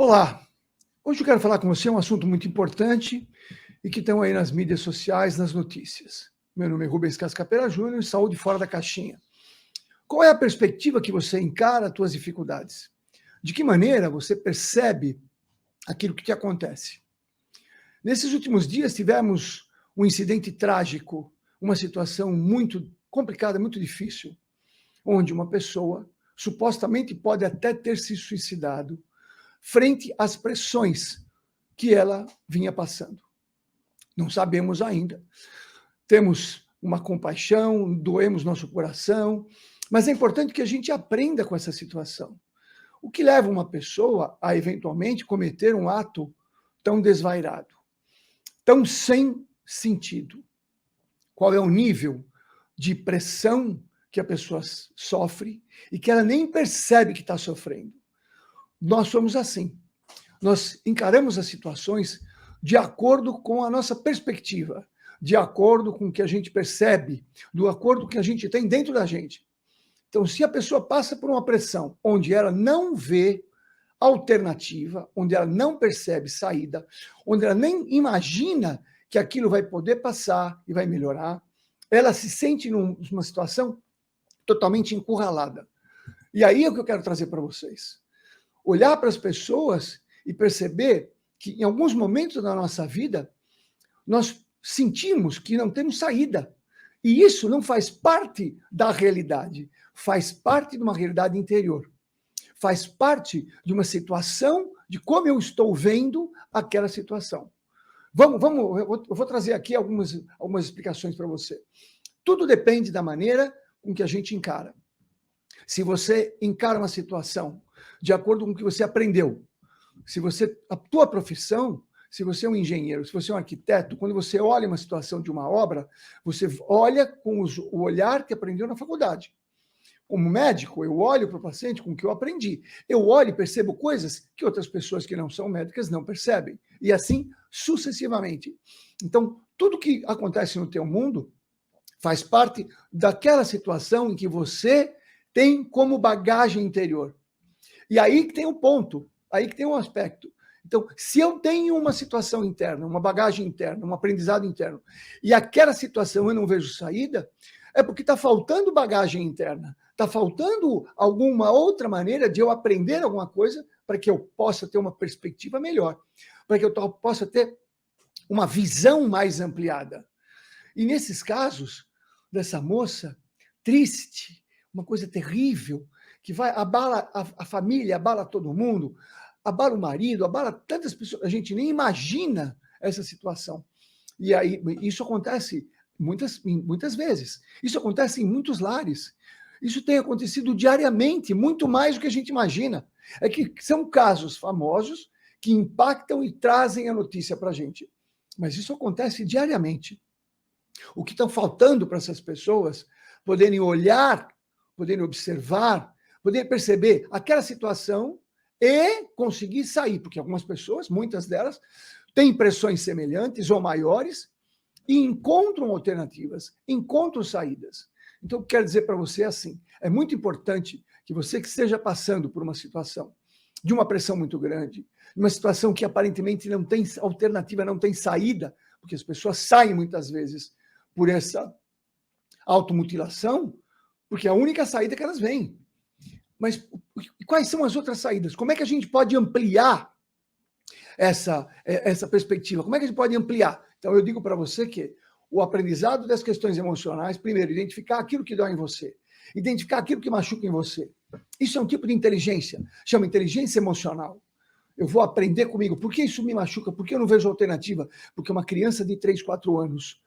Olá, hoje eu quero falar com você um assunto muito importante e que estão aí nas mídias sociais, nas notícias. Meu nome é Rubens Cascapera Júnior, Saúde Fora da Caixinha. Qual é a perspectiva que você encara as suas dificuldades? De que maneira você percebe aquilo que te acontece? Nesses últimos dias tivemos um incidente trágico, uma situação muito complicada, muito difícil, onde uma pessoa supostamente pode até ter se suicidado frente às pressões que ela vinha passando. Não sabemos ainda. Temos uma compaixão, doemos nosso coração, mas é importante que a gente aprenda com essa situação. O que leva uma pessoa a eventualmente cometer um ato tão desvairado, tão sem sentido? Qual é o nível de pressão que a pessoa sofre e que ela nem percebe que está sofrendo? Nós somos assim. Nós encaramos as situações de acordo com a nossa perspectiva, de acordo com o que a gente percebe, de acordo com o que a gente tem dentro da gente. Então, se a pessoa passa por uma pressão onde ela não vê alternativa, onde ela não percebe saída, onde ela nem imagina que aquilo vai poder passar e vai melhorar, ela se sente numa situação totalmente encurralada. E aí é o que eu quero trazer para vocês. Olhar para as pessoas e perceber que em alguns momentos da nossa vida nós sentimos que não temos saída. E isso não faz parte da realidade, faz parte de uma realidade interior. Faz parte de uma situação de como eu estou vendo aquela situação. Eu vou trazer aqui algumas explicações para você. Tudo depende da maneira com que a gente encara. Se você encara uma situação de acordo com o que você aprendeu, a tua profissão, se você é um engenheiro, se você é um arquiteto, quando você olha uma situação de uma obra, você olha com o olhar que aprendeu na faculdade. Como médico, eu olho para o paciente com o que eu aprendi. Eu olho e percebo coisas que outras pessoas que não são médicas não percebem. E assim sucessivamente. Então, tudo que acontece no teu mundo faz parte daquela situação em que você tem como bagagem interior. E aí que tem um ponto, aí que tem um aspecto. Então, se eu tenho uma situação interna, uma bagagem interna, um aprendizado interno, e aquela situação eu não vejo saída, é porque está faltando bagagem interna, está faltando alguma outra maneira de eu aprender alguma coisa para que eu possa ter uma perspectiva melhor, para que eu possa ter uma visão mais ampliada. E nesses casos, dessa moça triste, uma coisa terrível, que abala a família, abala todo mundo, abala o marido, abala tantas pessoas, a gente nem imagina essa situação. E aí, isso acontece muitas vezes. Isso acontece em muitos lares. Isso tem acontecido diariamente, muito mais do que a gente imagina. É que são casos famosos que impactam e trazem a notícia para a gente. Mas isso acontece diariamente. O que está faltando para essas pessoas poderem olhar, poderem observar, poderem perceber aquela situação e conseguir sair, porque algumas pessoas, muitas delas, têm pressões semelhantes ou maiores e encontram alternativas, encontram saídas. Então, quero dizer para você assim, é muito importante que você que esteja passando por uma situação de uma pressão muito grande, uma situação que aparentemente não tem alternativa, não tem saída, porque as pessoas saem muitas vezes por essa automutilação, porque é a única saída que elas veem. Mas quais são as outras saídas? Como é que a gente pode ampliar essa perspectiva? Como é que a gente pode ampliar? Então, eu digo para você que o aprendizado das questões emocionais, primeiro, identificar aquilo que dói em você, identificar aquilo que machuca em você. Isso é um tipo de inteligência, chama inteligência emocional. Eu vou aprender comigo. Por que isso me machuca? Por que eu não vejo alternativa? Porque uma criança de 3, 4 anos,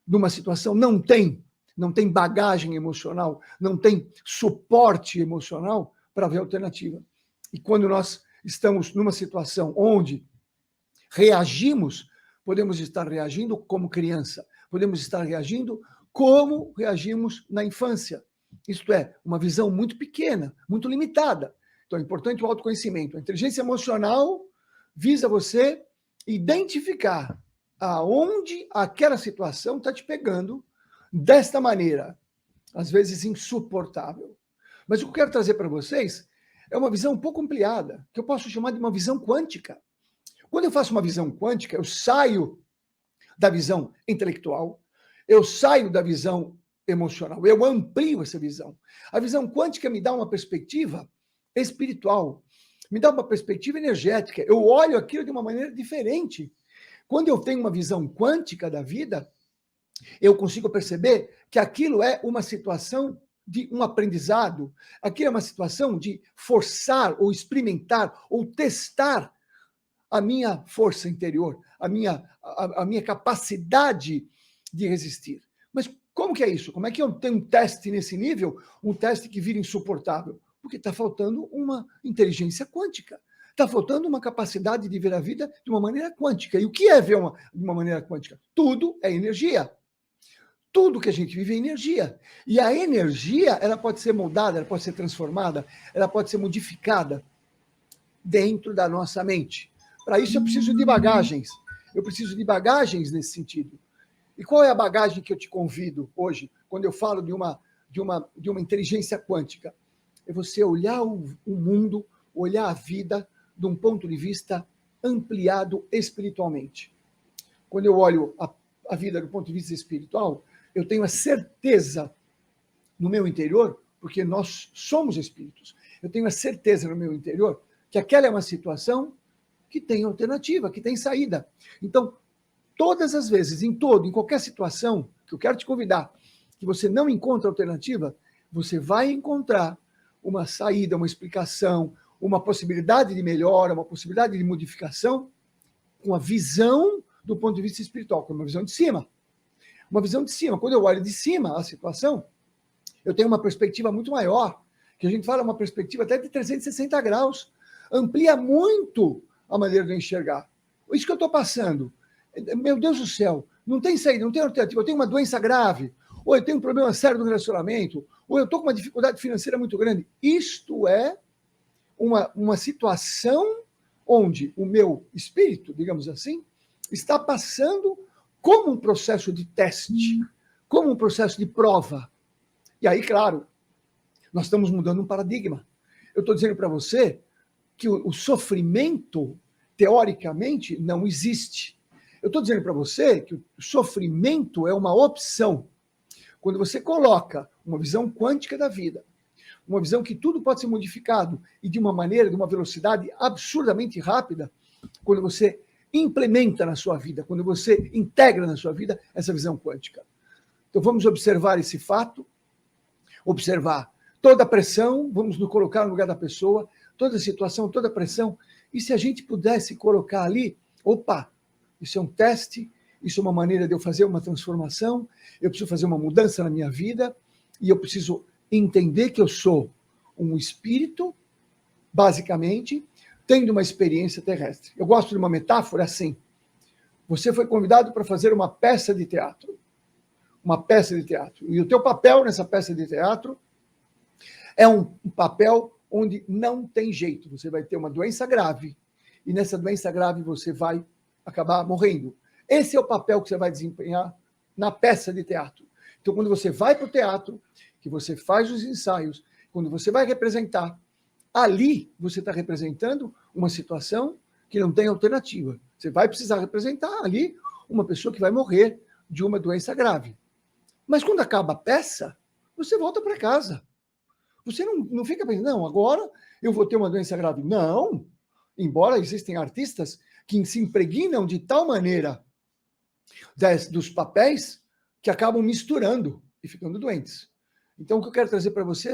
numa situação, não tem bagagem emocional, não tem suporte emocional para ver alternativa. E quando nós estamos numa situação onde reagimos, podemos estar reagindo como criança, podemos estar reagindo como reagimos na infância. Isto é, uma visão muito pequena, muito limitada. Então é importante o autoconhecimento. A inteligência emocional visa você identificar aonde aquela situação está te pegando desta maneira, às vezes insuportável. Mas o que eu quero trazer para vocês é uma visão um pouco ampliada, que eu posso chamar de uma visão quântica. Quando eu faço uma visão quântica, eu saio da visão intelectual, eu saio da visão emocional, eu amplio essa visão. A visão quântica me dá uma perspectiva espiritual, me dá uma perspectiva energética. Eu olho aquilo de uma maneira diferente. Quando eu tenho uma visão quântica da vida, eu consigo perceber que aquilo é uma situação de um aprendizado, aquilo é uma situação de forçar ou experimentar ou testar a minha força interior, a minha capacidade de resistir. Mas como que é isso? Como é que eu tenho um teste nesse nível, um teste que vira insuportável? Porque está faltando uma inteligência quântica. Está faltando uma capacidade de ver a vida de uma maneira quântica. E o que é ver de uma maneira quântica? Tudo é energia. Tudo que a gente vive é energia. E a energia, ela pode ser moldada, ela pode ser transformada, ela pode ser modificada dentro da nossa mente. Para isso eu preciso de bagagens. Eu preciso de bagagens nesse sentido. E qual é a bagagem que eu te convido hoje, quando eu falo de uma inteligência quântica? É você olhar o mundo, olhar a vida de um ponto de vista ampliado espiritualmente. Quando eu olho a vida do ponto de vista espiritual, eu tenho a certeza no meu interior, porque nós somos espíritos, eu tenho a certeza no meu interior que aquela é uma situação que tem alternativa, que tem saída. Então, todas as vezes, em qualquer situação, que eu quero te convidar, que você não encontra alternativa, você vai encontrar uma saída, uma explicação, uma possibilidade de melhora, uma possibilidade de modificação, com a visão do ponto de vista espiritual, com uma visão de cima. Uma visão de cima. Quando eu olho de cima a situação, eu tenho uma perspectiva muito maior, que a gente fala uma perspectiva até de 360 graus. Amplia muito a maneira de eu enxergar. Isso que eu estou passando. Meu Deus do céu, não tem saída, não tem alternativa. Eu tenho uma doença grave, ou eu tenho um problema sério no relacionamento, ou eu estou com uma dificuldade financeira muito grande. Isto é uma situação onde o meu espírito, digamos assim, está passando como um processo de teste, como um processo de prova. E aí, claro, nós estamos mudando um paradigma. Eu estou dizendo para você que o sofrimento, teoricamente, não existe. Eu estou dizendo para você que o sofrimento é uma opção. Quando você coloca uma visão quântica da vida, uma visão que tudo pode ser modificado e de uma maneira, de uma velocidade absurdamente rápida, quando você implementa na sua vida, quando você integra na sua vida essa visão quântica. Então vamos observar esse fato, observar toda a pressão, vamos nos colocar no lugar da pessoa, toda a situação, toda a pressão, e se a gente pudesse colocar ali, opa, isso é um teste, isso é uma maneira de eu fazer uma transformação, eu preciso fazer uma mudança na minha vida, e eu preciso entender que eu sou um espírito, basicamente, tendo uma experiência terrestre. Eu gosto de uma metáfora assim. Você foi convidado para fazer uma peça de teatro. Uma peça de teatro. E o teu papel nessa peça de teatro é um papel onde não tem jeito. Você vai ter uma doença grave. E nessa doença grave você vai acabar morrendo. Esse é o papel que você vai desempenhar na peça de teatro. Então, quando você vai para o teatro, que você faz os ensaios, quando você vai representar, ali você está representando uma situação que não tem alternativa. Você vai precisar representar ali uma pessoa que vai morrer de uma doença grave. Mas quando acaba a peça, você volta para casa. Você não fica pensando, não, agora eu vou ter uma doença grave. Não! Embora existem artistas que se impregnam de tal maneira dos papéis que acabam misturando e ficando doentes. Então, o que eu quero trazer para você é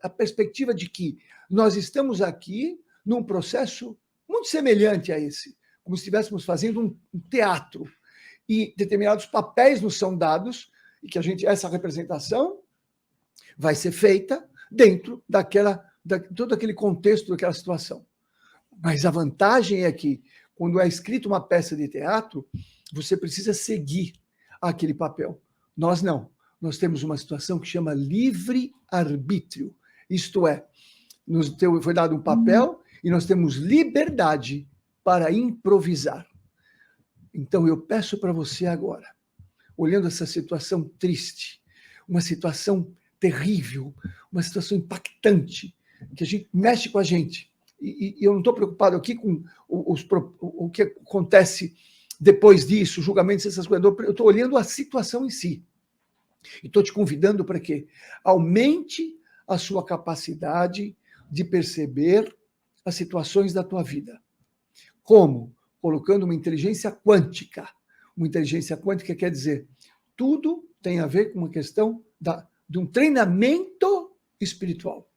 a perspectiva de que nós estamos aqui num processo muito semelhante a esse, como se estivéssemos fazendo um teatro, e determinados papéis nos são dados, e que essa representação vai ser feita dentro todo aquele contexto daquela situação. Mas a vantagem é que, quando é escrita uma peça de teatro, você precisa seguir aquele papel. Nós não. Nós temos uma situação que chama livre-arbítrio. Isto é, foi dado um papel e nós temos liberdade para improvisar. Então, eu peço para você agora, olhando essa situação triste, uma situação terrível, uma situação impactante, que a gente mexe com a gente. E eu não estou preocupado aqui com o que acontece depois disso, julgamentos, essas coisas. Eu estou olhando a situação em si. E estou te convidando para que aumente a sua capacidade de perceber as situações da tua vida. Como? Colocando uma inteligência quântica. Uma inteligência quântica quer dizer, tudo tem a ver com uma questão de um treinamento espiritual.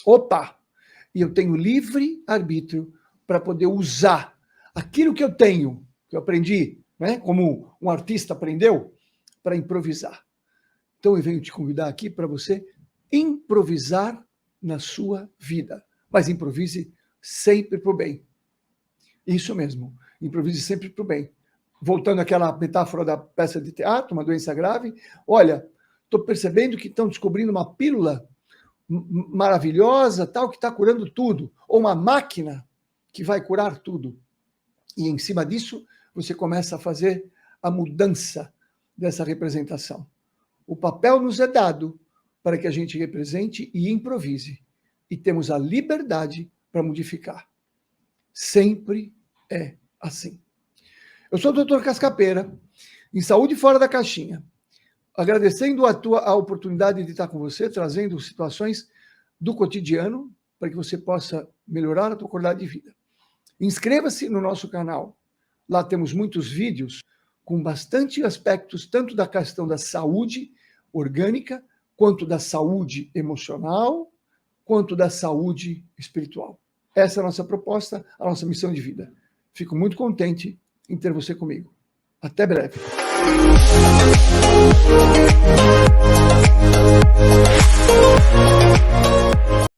Opa! E eu tenho livre arbítrio para poder usar aquilo que eu tenho, que eu aprendi, né, como um artista aprendeu, para improvisar. Então eu venho te convidar aqui para você improvisar na sua vida. Mas improvise sempre para o bem. Isso mesmo, improvise sempre para o bem. Voltando àquela metáfora da peça de teatro, uma doença grave, olha, estou percebendo que estão descobrindo uma pílula maravilhosa, tal, que está curando tudo, ou uma máquina que vai curar tudo. E em cima disso, você começa a fazer a mudança dessa representação. O papel nos é dado para que a gente represente e improvise. E temos a liberdade para modificar. Sempre é assim. Eu sou o Dr. Cascapeira, em Saúde Fora da Caixinha, agradecendo a oportunidade de estar com você, trazendo situações do cotidiano para que você possa melhorar a tua qualidade de vida. Inscreva-se no nosso canal. Lá temos muitos vídeos com bastante aspectos, tanto da questão da saúde orgânica, quanto da saúde emocional, quanto da saúde espiritual. Essa é a nossa proposta, a nossa missão de vida. Fico muito contente em ter você comigo. Até breve.